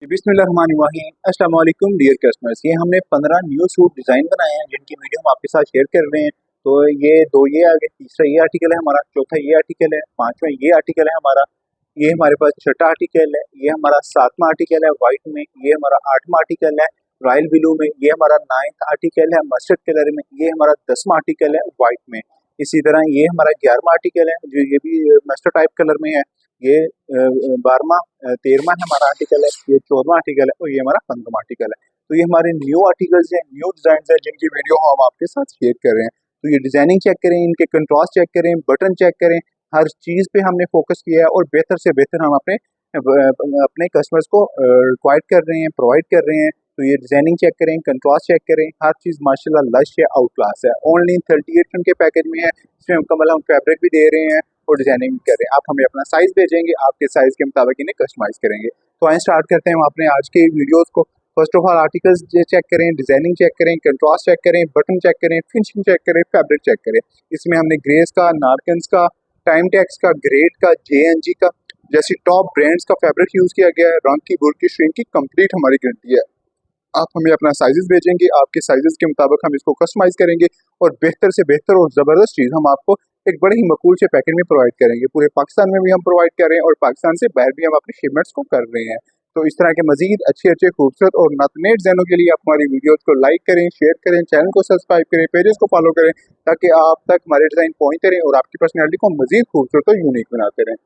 बिस्मिल्लाहिर्रहमानिर्रहीम। अस्सलाम वालेकुम डियर कस्टमर्स। ये हमने 15 न्यू सूट डिज़ाइन बनाए हैं जिनकी वीडियो हम आपके साथ शेयर कर रहे हैं। तो ये दो ये आगे, तीसरा ये आर्टिकल है हमारा, चौथा ये आर्टिकल है, पांचवा ये आर्टिकल है हमारा, ये हमारे पास छठा आर्टिकल है, ये हमारा सातवां आर्टिकल है वाइट में, ये हमारा आठवां आर्टिकल है रॉयल ब्लू में, ये हमारा 9th आर्टिकल है मस्टर्ड कलर में, ये हमारा 10वां आर्टिकल है वाइट में। इसी तरह ये हमारा 11वां आर्टिकल है जो ये भी मस्टर्ड टाइप कलर में है। ये 12वां 13वां हमारा आर्टिकल है, ये 14वां आर्टिकल है और ये हमारा 15वां आर्टिकल है। तो ये हमारे न्यू आर्टिकल्स हैं, न्यू डिजाइन है जिनकी वीडियो हम आपके साथ शेयर कर रहे हैं। तो ये डिजाइनिंग चेक करें, इनके कंट्रास्ट चेक करें, बटन चेक करें, हर चीज पे हमने फोकस किया है और बेहतर से बेहतर हम अपने कस्टमर्स को रिक्वायर्ड कर रहे हैं, प्रोवाइड कर रहे हैं। तो ये डिजाइनिंग चेक करें, कंट्रास्ट चेक करें, हर चीज माशाल्लाह लश है, आउट क्लास है। ओनली 38 के पैकेज में है, इसमें मुकम्मल हम फैब्रिक भी दे रहे हैं और डिजाइनिंग भी कर रहे हैं। आप हमें अपना साइज भेजेंगे, आपके साइज के मुताबिक इन्हें कस्टमाइज करेंगे। तो आइए स्टार्ट करते हैं हम अपने आज के वीडियोस को। First of all articles check करें, डिजाइनिंग चेक करें, कंट्रास्ट चेक करें, बटन चेक करें, फिनिशिंग चेक करें, फैब्रिक चेक करें। इसमें हमने ग्रेस का, नारकन्स का, टाइम टेक्स का, ग्रेड का, JNG का जैसी टॉप ब्रांड्स का फैब्रिक यूज किया गया है। रंग की, बुर की, श्रिंक की कंप्लीट हमारी गारंटी है। आप हमें अपना साइजेस भेजेंगे, आपके साइजेस के मुताबिक हम इसको कस्टमाइज करेंगे और बेहतर से बेहतर और ज़बरदस्त चीज़ हम आपको एक बड़े ही मकबूल से पैकेज में प्रोवाइड करेंगे। पूरे पाकिस्तान में भी हम प्रोवाइड कर रहे हैं और पाकिस्तान से बाहर भी हम अपनी शिपमेंट्स को कर रहे हैं। तो इस तरह के मजीद अच्छे अच्छे खूबसूरत और नए डिजाइनों के लिए आप हमारी वीडियोस को लाइक करें, शेयर करें, चैनल को सब्सक्राइब करें, पेजेस को फॉलो करें ताकि आप तक हमारे डिज़ाइन पहुँचते रहें और आपकी पर्सनैलिटी को मजीद खूबसूरत और यूनिक बनाते रहें।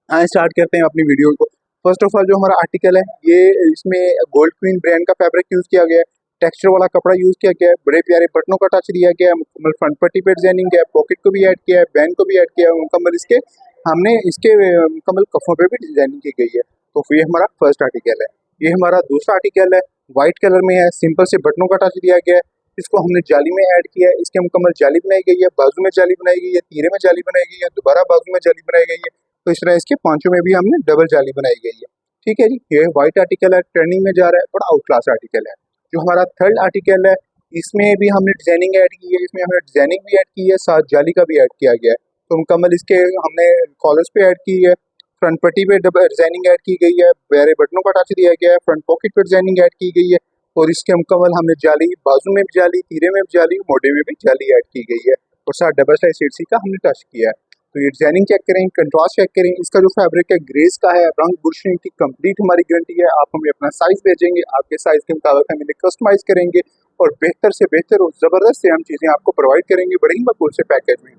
आइए स्टार्ट करते हैं अपनी वीडियो को। फर्स्ट ऑफ ऑल जो हमारा आर्टिकल है ये इसमें गोल्ड क्वीन ब्रांड का फैब्रिक यूज किया गया है, टेक्सचर वाला कपड़ा यूज किया गया है, बड़े प्यारे बटनों का टच दिया गया है, मुकम्मल फ्रंट पट्टी पे डिजाइनिंग है, पॉकेट को भी ऐड किया है, बैन को भी ऐड किया है, मुकम्मल इसके हमने इसके मुकम्मल कफों पे भी डिजाइनिंग की गई है। तो ये हमारा फर्स्ट आर्टिकल है। ये हमारा दूसरा आर्टिकल है, व्हाइट कलर में है, सिंपल से बटनों का टच दिया गया है, इसको हमने जाली में ऐड किया है, इसके मुकम्मल जाली बनाई गई है, बाजू में जाली बनाई गई है, तीरे में जाली बनाई गई है, दोबारा बाजू में जाली बनाई गई है। तो इस तरह इसके पांचों में भी हमने डबल जाली बनाई गई है। ठीक है जी, ये व्हाइट आर्टिकल है, ट्रेंडिंग में जा रहा है, बड़ा आउट क्लास आर्टिकल है। जो हमारा थर्ड आर्टिकल है इसमें भी हमने डिजाइनिंग ऐड की है, इसमें हमने डिजाइनिंग भी ऐड की है, साथ जाली का भी ऐड किया गया है। तो मुकम्मल इसके हमने कॉलर्स पे ऐड की है, फ्रंट पट्टी पे डबल डिजाइनिंग ऐड की गई है, प्यारे बटनों का टच दिया गया है, फ्रंट पॉकेट पे डिजाइनिंग ऐड की गई है और इसके मुकम्मल हमने जाली, बाजू में भी जाली, तीरे में भी जाली, मोटे में भी जाली ऐड की गई है और साथ डबल साइड सीट का हमने टच किया है। तो ये डिजाइनिंग चेक करें, कंट्रास्ट चेक करें, इसका जो फैब्रिक है ग्रेस का है, रंग बुर्शिंग की कंप्लीट हमारी गारंटी है। आप हमें अपना साइज भेजेंगे, आपके साइज के मुताबिक हम इन्हें कस्टमाइज करेंगे और बेहतर से बेहतर और जबरदस्त से हम चीजें आपको प्रोवाइड करेंगे बड़े ही मकबूल से पैकेज में।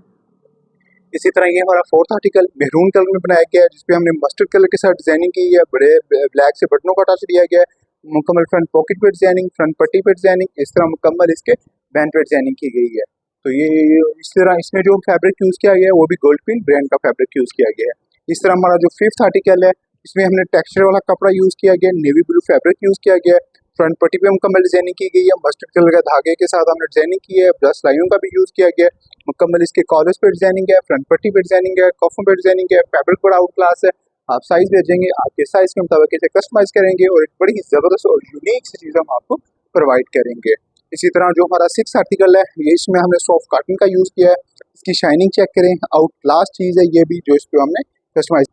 इसी तरह ये हमारा फोर्थ आर्टिकल मेहरून कलर में बनाया गया है, जिसपे हमने मस्टर्ड कलर के साथ डिजाइनिंग की है, बड़े ब्लैक से बटनों का टच दिया गया है, मुकम्मल फ्रंट पॉकेट पे डिजाइनिंग, फ्रंट पट्टी पे डिजाइनिंग, इस तरह मुकम्मल इसके बैंड पे डिजाइनिंग की गई है। तो ये इस तरह इसमें जो फैब्रिक यूज किया गया है वो भी गोल्ड क्वीन ब्रांड का फैब्रिक यूज किया गया है। इस तरह हमारा जो फिफ्थ आर्टिकल है इसमें हमने टेक्सचर वाला कपड़ा यूज किया गया है, नेवी ब्लू फैब्रिक यूज किया गया है, फ्रंट पट्टी पे मुकम्मल डिजाइनिंग की गई है, मस्टर्ड कलर का धागे के साथ हमने डिजाइनिंग की है, ब्रश लाइनों का भी यूज किया गया है, मुकम्मल इसके कॉलर्स पे डिजाइनिंग है, फ्रंट पट्टी पे डिजाइनिंग है, कॉफों पे डिजाइनिंग है, फैब्रिक बड़ा आउट क्लास है। आप साइज भेजेंगे, आपके साइज के मुताबिक इसे कस्टमाइज करेंगे और एक बड़ी ही जबरदस्त और यूनिक सी चीज हम आपको प्रोवाइड करेंगे। इसी तरह जो हमारा सिक्स आर्टिकल है ये इसमें हमने सॉफ्ट कॉटन का यूज किया है, इसकी शाइनिंग चेक करें, आउट क्लास चीज है ये भी जो इस पे हमने कस्टमाइज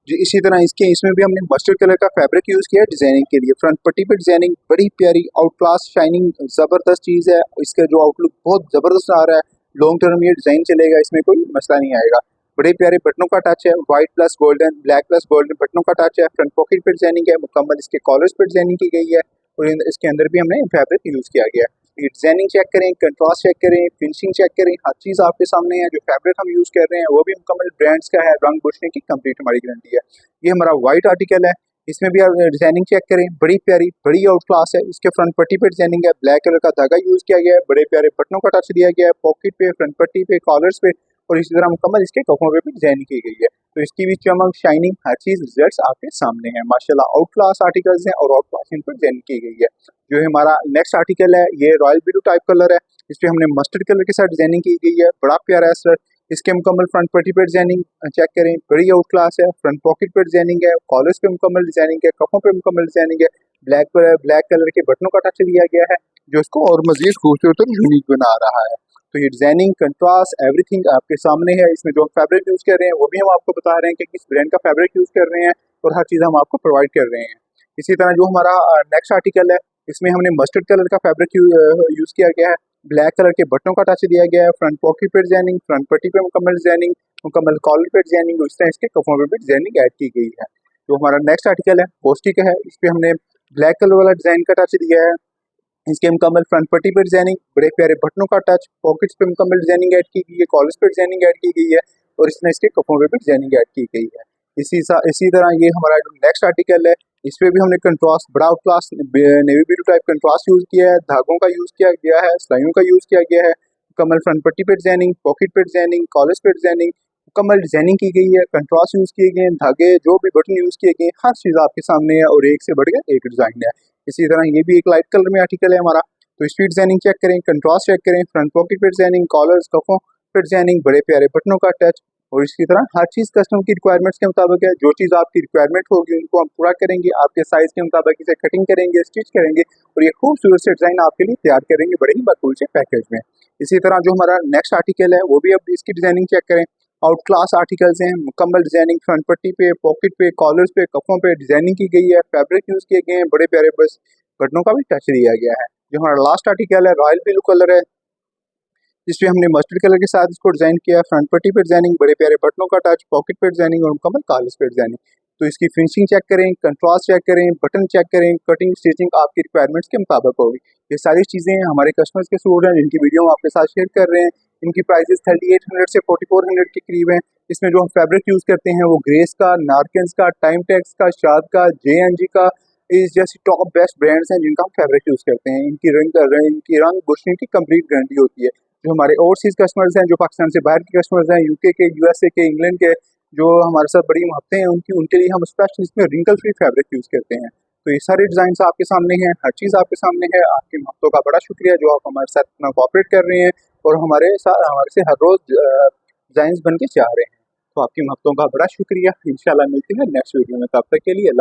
जी। इसी तरह इसके इसमें भी हमने मस्टर्ड कलर का फैब्रिक यूज किया है डिजाइनिंग के लिए, फ्रंट पट्टी पे डिजाइनिंग बड़ी प्यारी आउट क्लास शाइनिंग जबरदस्त चीज है। इसका जो आउटलुक बहुत जबरदस्त आ रहा है, लॉन्ग टर्म ये डिजाइन चलेगा, इसमें कोई मसला नहीं आएगा। बड़े प्यारे बटनों का टच है, white plus golden, black plus golden बटनों का टच है, फ्रंट पॉकेट पे डिजाइनिंग है, मुकम्मल इसके कॉलर्स पे डिजाइनिंग की गई है और इसके अंदर भी हमने फैब्रिक यूज किया गया है। ये डिजाइनिंग चेक करें, कंट्रास्ट चेक करें, फिनिशिंग चेक करें, हर चीज आपके सामने है। जो फैब्रिक हम यूज कर रहे हैं वो भी मुकम्मल ब्रांड्स का है, रंग बुझने की कंप्लीट हमारी गारंटी है। ये हमारा व्हाइट आर्टिकल है, इसमें भी आप डिजाइनिंग चेक करें, बड़ी प्यारी बड़ी आउट क्लास है। इसके फ्रंट पट्टी पे डिजाइनिंग है, ब्लैक कलर का धागा यूज किया गया है, बड़े प्यारे बटनों का टच दिया गया है, पॉकेट पे, फ्रंट पट्टी पे, कॉलर्स पे और इसी तरह मुकम्मल इसके कफों पे भी डिजाइनिंग की गई है। तो इसकी भी चमक, शाइनिंग, हर चीज रिजल्ट्स आपके सामने है माशाल्लाह। आउट क्लास आर्टिकल्स हैं और आउट क्लास इन पर डिजाइनिंग की गई है। जो हमारा नेक्स्ट आर्टिकल है ये रॉयल ब्लू टाइप कलर है, इस पे हमने मस्टर्ड कलर के साथ डिजाइनिंग की गई है, बड़ा प्यारा है सर। इसके मुकम्मल फ्रंट पट्टी पे डिजाइनिंग चेक करें, बड़ी आउट क्लास है, फ्रंट पॉकेट पे डिजाइनिंग है, कॉलर्स पे मुकम्मल डिजाइनिंग है, कफों पे मुकम्मल डिजाइनिंग है, ब्लैक कलर के बटनों का टच दिया गया है जो इसको और मजीद खूबसूरत और यूनिक बना रहा है। तो ये डिजाइनिंग, कंट्रास्ट, एवरीथिंग आपके सामने है। इसमें जो हम फैब्रिक यूज कर रहे हैं वो भी हम आपको बता रहे हैं कि किस ब्रांड का फैब्रिक यूज कर रहे हैं और हर चीज हम आपको प्रोवाइड कर रहे हैं। इसी तरह जो हमारा नेक्स्ट आर्टिकल है, इसमें हमने मस्टर्ड कलर का फैब्रिक यूज किया गया है। ब्लैक कलर के बटनों का टच दिया गया है। फ्रंट पॉकेट पे डिजाइनिंग, फ्रंट पट्टी पे मुकम्मल डिजाइनिंग, मुकम्मल कॉलर पे डिजाइनिंग, इस तरह इसके कफों पे भी डिजाइनिंग ऐड की गई है। जो हमारा नेक्स्ट आर्टिकल है पोस्टी का है, इस पे हमने ब्लैक कलर वाला डिजाइन का टच दिया है। इसके मुकम्मल फ्रंट पट्टी पे डिजाइनिंग, बड़े प्यारे बटनों का टच, पॉकेट्स पे मुकम्मल डिजाइनिंग ऐड की गई है, कॉलर्स पे डिजाइनिंग ऐड की गई है और इसमें इसके कफों पे भी डिजाइनिंग ऐड की गई है। इसी तरह ये हमारा जो नेक्स्ट आर्टिकल है, इस पे भी हमने कंट्रास्ट, बड़ा out class navy blue type contrast use किया है, धागों का यूज किया गया है, सिलाइयों का यूज किया गया है। मुकम्मल फ्रंट पट्टी पे डिजाइनिंग, पॉकेट पे डिजाइनिंग, कॉलर्स पे डिजाइनिंग, मुकम्मल डिजाइनिंग की गई है, कंट्रास्ट यूज किए गए हैं, धागे जो भी बटन यूज किए गए हैं, हर चीज आपके सामने है और एक से बढ़कर एक डिजाइन है। इसी तरह ये भी एक लाइट कलर में आर्टिकल है हमारा, तो इसकी डिजाइनिंग चेक करें, कंट्रास्ट चेक करें, फ्रंट पॉकेट पे डिजाइनिंग, कॉलर्स, कफों पे डिजाइनिंग, बड़े प्यारे बटनों का टच और इसी तरह हर चीज कस्टमर की रिक्वायरमेंट्स के मुताबिक है। जो चीज आपकी रिक्वायरमेंट होगी उनको हम पूरा करेंगे, आपके साइज के मुताबिक इसे कटिंग करेंगे, स्टिच करेंगे और ये खूबसूरत से डिजाइन आपके लिए तैयार करेंगे बड़े ही बकूल से पैकेज में। इसी तरह जो हमारा नेक्स्ट आर्टिकल है वो भी अब इसकी डिजाइनिंग चेक करें। आउट क्लास आर्टिकल्स हैं, मुकम्मल डिजाइनिंग फ्रंट पट्टी पे, पॉकेट पे, कॉलर्स पे, कफों पे डिजाइनिंग की गई है, फैब्रिक यूज किए गए हैं, बड़े प्यारे बस बटनों का भी टच दिया गया है। जो हमारा लास्ट आर्टिकल है रॉयल ब्लू कलर है, जिसपे हमने मस्टर्ड कलर के साथ इसको डिजाइन किया है। फ्रंट पट्टी पे डिजाइनिंग, बड़े प्यारे बटनों का टच, पॉकेट पे डिजाइनिंग और मुकम्मल कॉलर्स पे डिजाइनिंग। तो इसकी फिनिशिंग चेक करें, कंट्रास्ट चेक करें, बटन चेक करें, कटिंग स्टिचिंग आपकी रिक्वायरमेंट्स के मुताबिक होगी। ये सारी चीजें हमारे कस्टमर्स के सूट हैं जिनकी वीडियो हम आपके साथ शेयर कर रहे हैं। इनकी प्राइसेस 3800 से 4400 के करीब हैं। इसमें जो हम फैब्रिक यूज करते हैं वो ग्रेस का, नारकेंस का, टाइम टेक्स का, शाद का, JNG का, इस जैसी टॉप बेस्ट ब्रांड्स हैं जिनका हम फैब्रिक यूज करते हैं। इनकी रंग बुशनिंग की कंप्लीट गारंटी होती है। जो हमारे ओवरसीज कस्टमर्स हैं, जो पाकिस्तान से बाहर के कस्टमर्स हैं, UK के, USA के, इंग्लैंड के, जो हमारे साथ बड़ी मोहब्बतें हैं उनके लिए हम स्पेशल इसमें रिंकल फ्री फैब्रिक यूज करते हैं। तो ये सारे डिजाइन आपके सामने हैं, हर चीज आपके सामने है। आपकी मोहब्बतों का बड़ा शुक्रिया जो आप हमारे साथ इतना कोऑपरेट कर रहे हैं और हमारे से हर रोज डिजाइन बन के चाह रहे हैं। तो आपकी मोहब्बतों का बड़ा शुक्रिया। इंशाल्लाह मिलते हैं नेक्स्ट वीडियो में, तब तक के लिए अल्लाह।